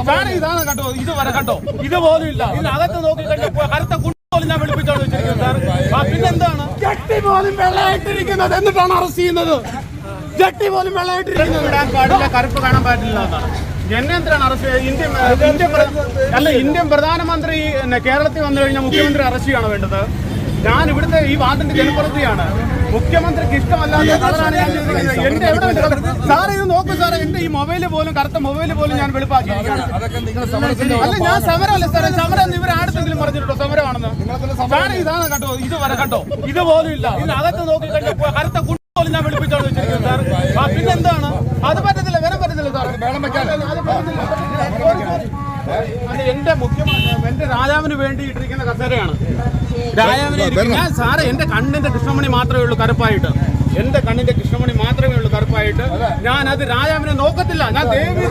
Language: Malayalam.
ഇതാണ് കേട്ടോ, ഇത് വരെ കേട്ടോ, ഇതുപോലും ഇല്ല. ഇതിനകത്ത് നോക്കി കഴിഞ്ഞാൽ കറുത്ത കുട്ടിപോലും ഞാൻ വിളിപ്പിച്ചോണ്ട് വെച്ചിരിക്കുന്നത് സാർ. പിന്നെന്താണ് ജട്ടി പോലും വെള്ളമായിട്ടിരിക്കുന്നത് എന്നിട്ടാണ് അറസ്റ്റ് ചെയ്യുന്നത്? ജട്ടി പോലും വെള്ളമായിട്ടിരിക്കുന്നത് ഇടാൻ പാടില്ല, കറുപ്പ് കാണാൻ പാടില്ല എന്നാണ്. എന്നെ എന്തിനാണ് അറസ്റ്റ് ചെയ്യുന്നത്? ഇന്ത്യൻ പ്രധാനമന്ത്രി കേരളത്തിൽ വന്നു കഴിഞ്ഞാൽ മുഖ്യമന്ത്രി അറസ്റ്റ് ചെയ്യണോ വേണ്ടത്? ഞാൻ ഇവിടുത്തെ ഈ വാർഡിന്റെ ജനപ്രതിനിധിയാണ്. മുഖ്യമന്ത്രിക്ക് ഇഷ്ടമല്ലാത്ത കളറാണ് ഞാൻ ചെയ്തിരിക്കുന്നത്. എന്റെ എവിടെ സാറേ ഇത് നോക്കൂ സാറേ, എന്റെ ഈ മൊബൈല് പോലും കറുത്ത മൊബൈല് പോലും ഞാൻ വെളുപ്പാക്കിയിരിക്കുകയാണ്. അല്ല ഞാൻ സമരമല്ല സാറേ, സമരം ഇവർ ആടുത്തെങ്കിലും പറഞ്ഞിട്ടുണ്ടോ സമരമാണെന്ന്? സാറേ ഇതാണ് കേട്ടോ, ഇത് വരെ കേട്ടോ, ഇതുപോലും ഇല്ല. ഇതിനകത്ത് നോക്കി കഴിഞ്ഞാൽ കറുത്ത കുട്ടിപോലും ഞാൻ വെളുപ്പിച്ചോണ്ട് വെച്ചിരിക്കുന്നത് സാർ. പിന്നെന്താണ്? അത് പറ്റത്തില്ല, വരാൻ പറ്റത്തില്ല സാർ. അത് എന്റെ എന്റെ രാജാവിന് വേണ്ടി ഇട്ടിരിക്കുന്ന കസേരയാണ്. രാജാവിനെ ഞാൻ സാറേ എന്റെ കണ്ണിന്റെ കൃഷ്ണമണി മാത്രമേ ഉള്ളൂ കറുപ്പായിട്ട്. എന്റെ കണ്ണിന്റെ കൃഷ്ണമണി മാത്രമേ ഉള്ളൂ കറുപ്പായിട്ട്. ഞാൻ അത് രാജാവിനെ നോക്കത്തില്ല. ഞാൻ ദേവി